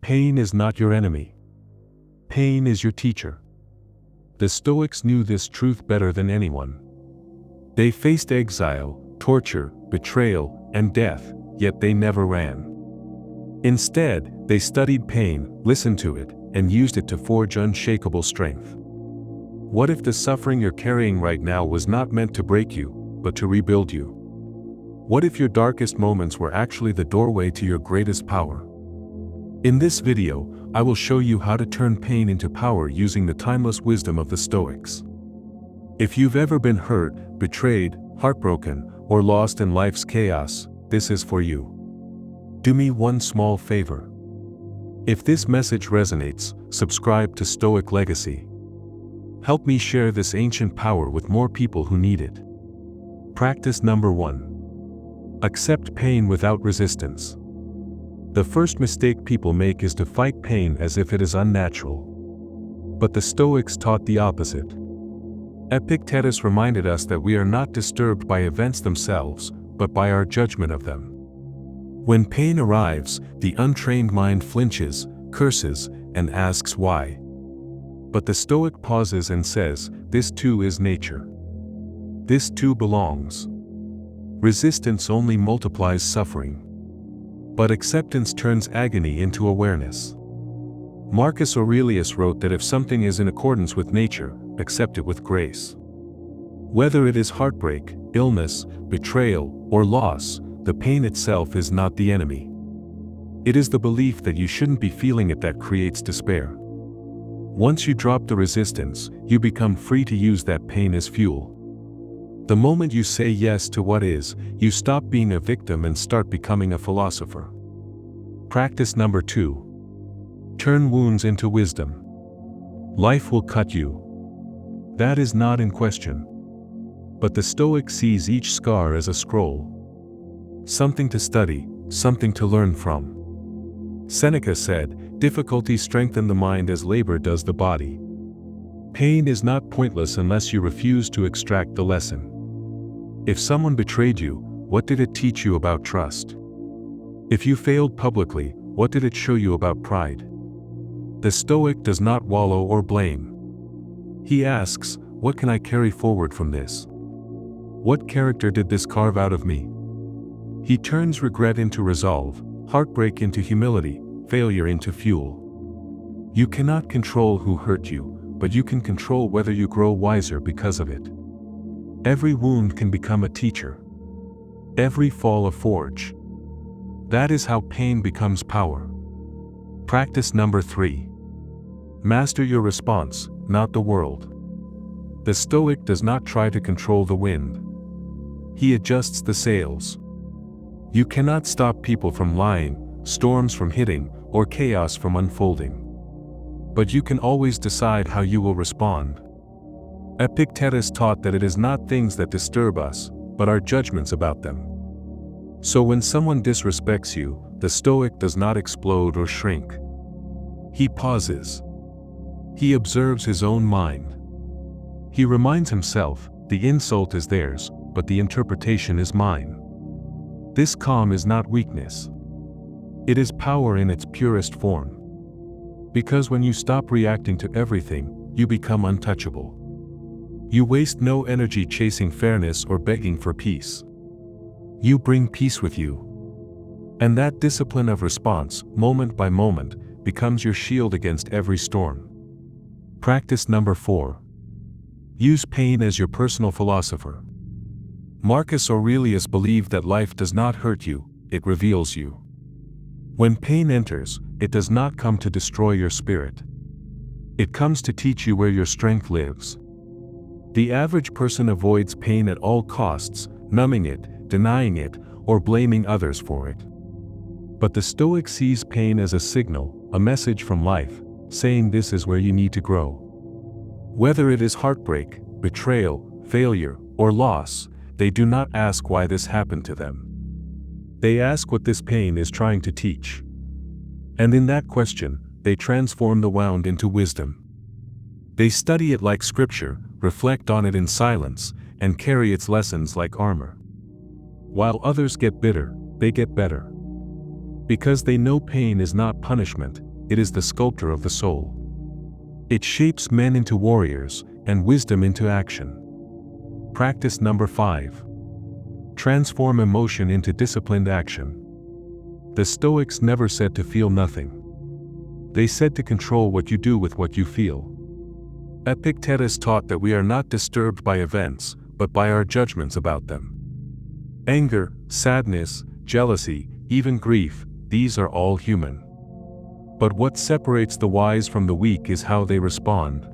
Pain is not your enemy. Pain is your teacher. The Stoics knew this truth better than anyone. They faced exile, torture, betrayal, and death, yet they never ran. Instead, they studied pain, listened to it, and used it to forge unshakable strength. What if the suffering you're carrying right now was not meant to break you, but to rebuild you? What if your darkest moments were actually the doorway to your greatest power? In this video, I will show you how to turn pain into power using the timeless wisdom of the Stoics. If you've ever been hurt, betrayed, heartbroken, or lost in life's chaos, this is for you. Do me one small favor. If this message resonates, subscribe to Stoic Legacy. Help me share this ancient power with more people who need it. Practice number 1. Accept pain without resistance. The first mistake people make is to fight pain as if it is unnatural. But the Stoics taught the opposite. Epictetus reminded us that we are not disturbed by events themselves, but by our judgment of them. When pain arrives, the untrained mind flinches, curses, and asks why. But the Stoic pauses and says, this too is nature. This too belongs. Resistance only multiplies suffering. But acceptance turns agony into awareness. Marcus Aurelius wrote that if something is in accordance with nature, accept it with grace. Whether it is heartbreak, illness, betrayal, or loss, the pain itself is not the enemy. It is the belief that you shouldn't be feeling it that creates despair. Once you drop the resistance, you become free to use that pain as fuel. The moment you say yes to what is, you stop being a victim and start becoming a philosopher. Practice number 2. Turn wounds into wisdom. Life will cut you. That is not in question. But the Stoic sees each scar as a scroll. Something to study, something to learn from. Seneca said, difficulty strengthens the mind as labor does the body. Pain is not pointless unless you refuse to extract the lesson. If someone betrayed you, what did it teach you about trust? If you failed publicly, what did it show you about pride? The Stoic does not wallow or blame. He asks, what can I carry forward from this? What character did this carve out of me? He turns regret into resolve, heartbreak into humility, failure into fuel. You cannot control who hurt you, but you can control whether you grow wiser because of it. Every wound can become a teacher. Every fall a forge. That is how pain becomes power. Practice number 3. Master your response, not the world. The Stoic does not try to control the wind. He adjusts the sails. You cannot stop people from lying, storms from hitting, or chaos from unfolding. But you can always decide how you will respond. Epictetus taught that it is not things that disturb us, but our judgments about them. So when someone disrespects you, the Stoic does not explode or shrink. He pauses. He observes his own mind. He reminds himself, the insult is theirs, but the interpretation is mine. This calm is not weakness. It is power in its purest form. Because when you stop reacting to everything, you become untouchable. You waste no energy chasing fairness or begging for peace. You bring peace with you. And that discipline of response, moment by moment, becomes your shield against every storm. Practice number 4. Use pain as your personal philosopher. Marcus Aurelius believed that life does not hurt you, it reveals you. When pain enters, it does not come to destroy your spirit. It comes to teach you where your strength lives. The average person avoids pain at all costs, numbing it, denying it, or blaming others for it. But the Stoic sees pain as a signal, a message from life, saying this is where you need to grow. Whether it is heartbreak, betrayal, failure, or loss, they do not ask why this happened to them. They ask what this pain is trying to teach. And in that question, they transform the wound into wisdom. They study it like scripture, reflect on it in silence, and carry its lessons like armor. While others get bitter, they get better. Because they know pain is not punishment, it is the sculptor of the soul. It shapes men into warriors, and wisdom into action. Practice number 5. Transform emotion into disciplined action. The Stoics never said to feel nothing. They said to control what you do with what you feel. Epictetus taught that we are not disturbed by events, but by our judgments about them. Anger, sadness, jealousy, even grief, these are all human. But what separates the wise from the weak is how they respond.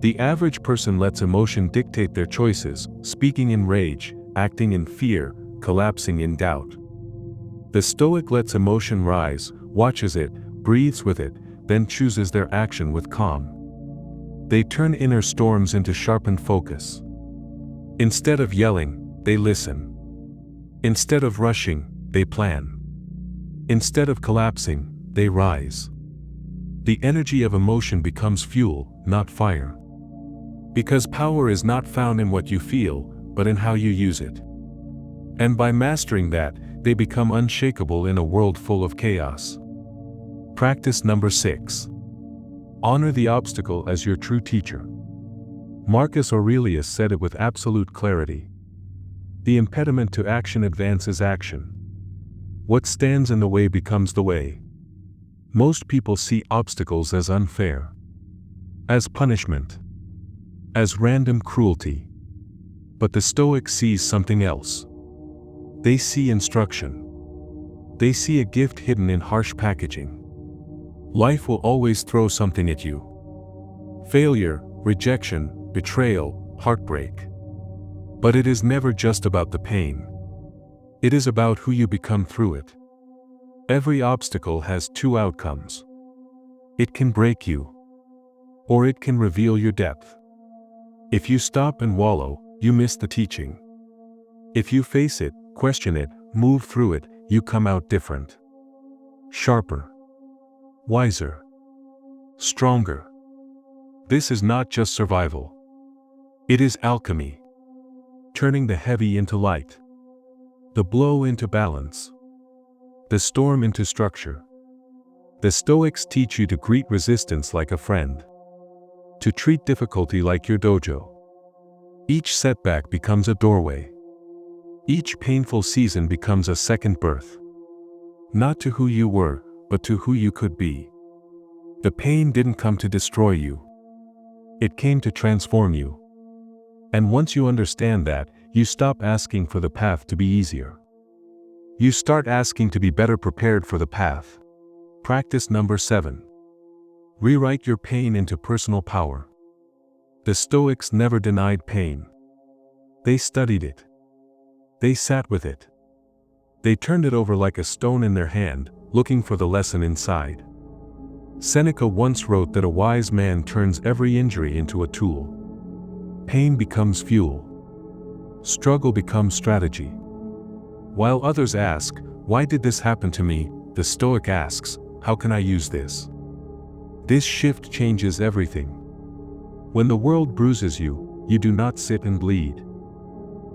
The average person lets emotion dictate their choices, speaking in rage, acting in fear, collapsing in doubt. The Stoic lets emotion rise, watches it, breathes with it, then chooses their action with calm. They turn inner storms into sharpened focus. Instead of yelling, they listen. Instead of rushing, they plan. Instead of collapsing, they rise. The energy of emotion becomes fuel, not fire. Because power is not found in what you feel, but in how you use it. And by mastering that, they become unshakable in a world full of chaos. Practice number 6. Honor the obstacle as your true teacher. Marcus Aurelius said it with absolute clarity. The impediment to action advances action. What stands in the way becomes the way. Most people see obstacles as unfair, as punishment, as random cruelty. But the Stoic sees something else. They see instruction. They see a gift hidden in harsh packaging. Life will always throw something at you. Failure, rejection, betrayal, heartbreak. But it is never just about the pain. It is about who you become through it. Every obstacle has 2 outcomes. It can break you, or it can reveal your depth. If you stop and wallow, you miss the teaching. If you face it, question it, move through it, you come out different. Sharper. Wiser. Stronger. This is not just survival. It is alchemy. Turning the heavy into light. The blow into balance. The storm into structure. The Stoics teach you to greet resistance like a friend. To treat difficulty like your dojo. Each setback becomes a doorway. Each painful season becomes a second birth. Not to who you were, but to who you could be. The pain didn't come to destroy you. It came to transform you. And once you understand that, you stop asking for the path to be easier. You start asking to be better prepared for the path. Practice number 7. Rewrite your pain into personal power. The Stoics never denied pain. They studied it. They sat with it. They turned it over like a stone in their hand, looking for the lesson inside. Seneca once wrote that a wise man turns every injury into a tool. Pain becomes fuel. Struggle becomes strategy. While others ask, "Why did this happen to me?" the Stoic asks, "How can I use this?" This shift changes everything. When the world bruises you, you do not sit and bleed.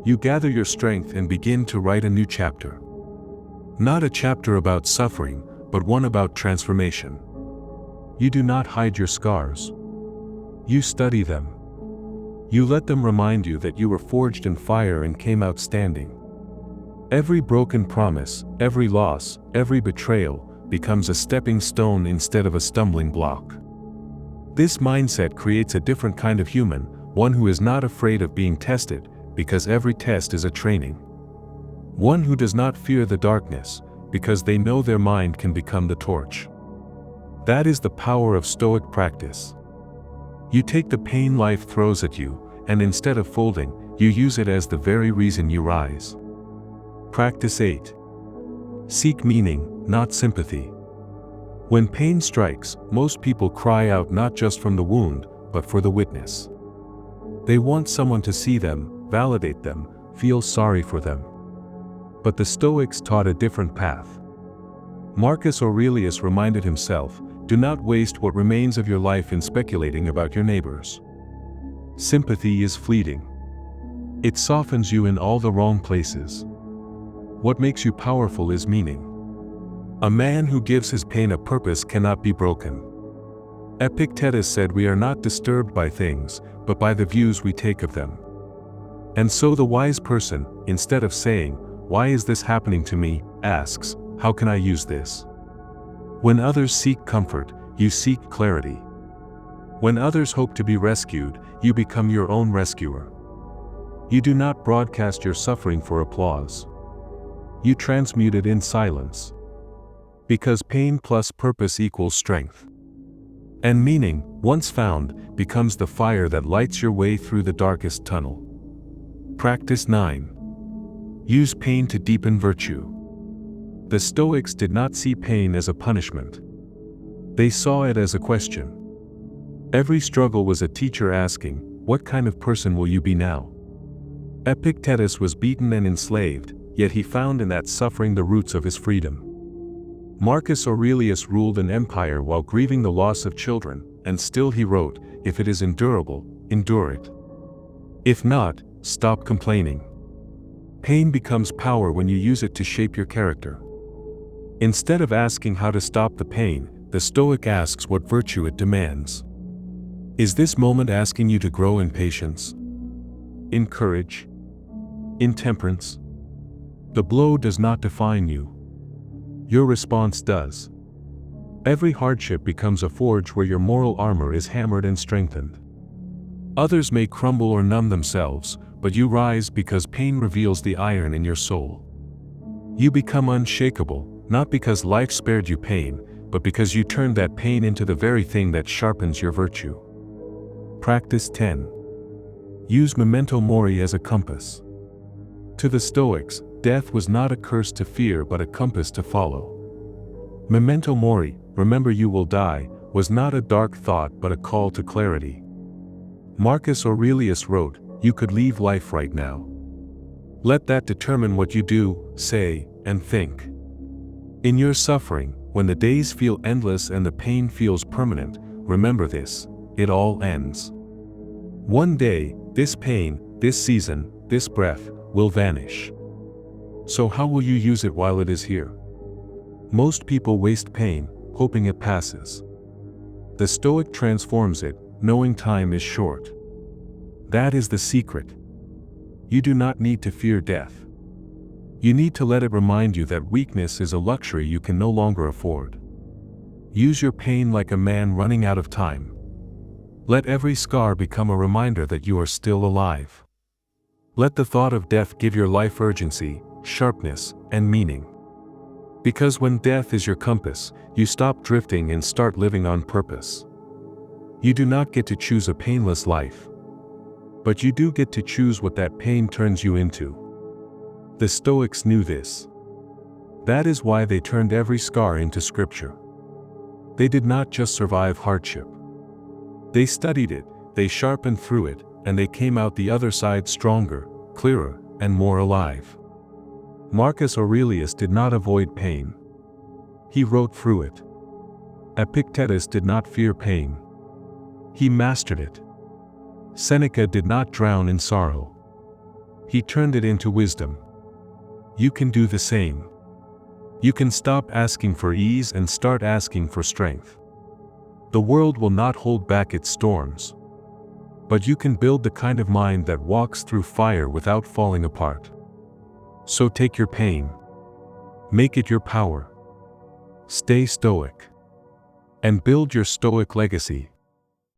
You gather your strength and begin to write a new chapter. Not a chapter about suffering, but one about transformation. You do not hide your scars. You study them. You let them remind you that you were forged in fire and came out standing. Every broken promise, every loss, every betrayal, becomes a stepping stone instead of a stumbling block. This mindset creates a different kind of human, one who is not afraid of being tested, because every test is a training. One who does not fear the darkness, because they know their mind can become the torch. That is the power of Stoic practice. You take the pain life throws at you, and instead of folding, you use it as the very reason you rise. Practice 8. Seek meaning, not sympathy. When pain strikes, most people cry out not just from the wound, but for the witness. They want someone to see them, validate them, feel sorry for them. But the Stoics taught a different path. Marcus Aurelius reminded himself, "Do not waste what remains of your life in speculating about your neighbors." Sympathy is fleeting. It softens you in all the wrong places. What makes you powerful is meaning. A man who gives his pain a purpose cannot be broken. Epictetus said we are not disturbed by things, but by the views we take of them. And so the wise person, instead of saying, "Why is this happening to me?" asks, "How can I use this?" When others seek comfort, you seek clarity. When others hope to be rescued, you become your own rescuer. You do not broadcast your suffering for applause. You transmute it in silence. Because pain plus purpose equals strength. And meaning, once found, becomes the fire that lights your way through the darkest tunnel. Practice 9. Use pain to deepen virtue. The Stoics did not see pain as a punishment. They saw it as a question. Every struggle was a teacher asking, "What kind of person will you be now?" Epictetus was beaten and enslaved, yet he found in that suffering the roots of his freedom. Marcus Aurelius ruled an empire while grieving the loss of children, and still he wrote, "If it is endurable, endure it. If not, stop complaining." Pain becomes power when you use it to shape your character. Instead of asking how to stop the pain, the Stoic asks what virtue it demands. Is this moment asking you to grow in patience? In courage? In temperance? The blow does not define you. Your response does. Every hardship becomes a forge where your moral armor is hammered and strengthened. Others may crumble or numb themselves, but you rise because pain reveals the iron in your soul. You become unshakable, not because life spared you pain, but because you turned that pain into the very thing that sharpens your virtue. Practice 10. Use memento mori as a compass. To the Stoics, death was not a curse to fear but a compass to follow. Memento mori, remember you will die, was not a dark thought but a call to clarity. Marcus Aurelius wrote, "You could leave life right now. Let that determine what you do, say, and think." In your suffering, when the days feel endless and the pain feels permanent, remember this: it all ends. One day, this pain, this season, this breath, will vanish. So how will you use it while it is here? Most people waste pain, hoping it passes. The Stoic transforms it, knowing time is short. That is the secret. You do not need to fear death. You need to let it remind you that weakness is a luxury you can no longer afford. Use your pain like a man running out of time. Let every scar become a reminder that you are still alive. Let the thought of death give your life urgency, sharpness, and meaning. Because when death is your compass, you stop drifting and start living on purpose. You do not get to choose a painless life. But you do get to choose what that pain turns you into. The Stoics knew this. That is why they turned every scar into scripture. They did not just survive hardship. They studied it, they sharpened through it, and they came out the other side stronger, clearer, and more alive. Marcus Aurelius did not avoid pain. He wrote through it. Epictetus did not fear pain. He mastered it. Seneca did not drown in sorrow. He turned it into wisdom. You can do the same. You can stop asking for ease and start asking for strength. The world will not hold back its storms. But you can build the kind of mind that walks through fire without falling apart. So take your pain. Make it your power. Stay stoic. And build your stoic legacy.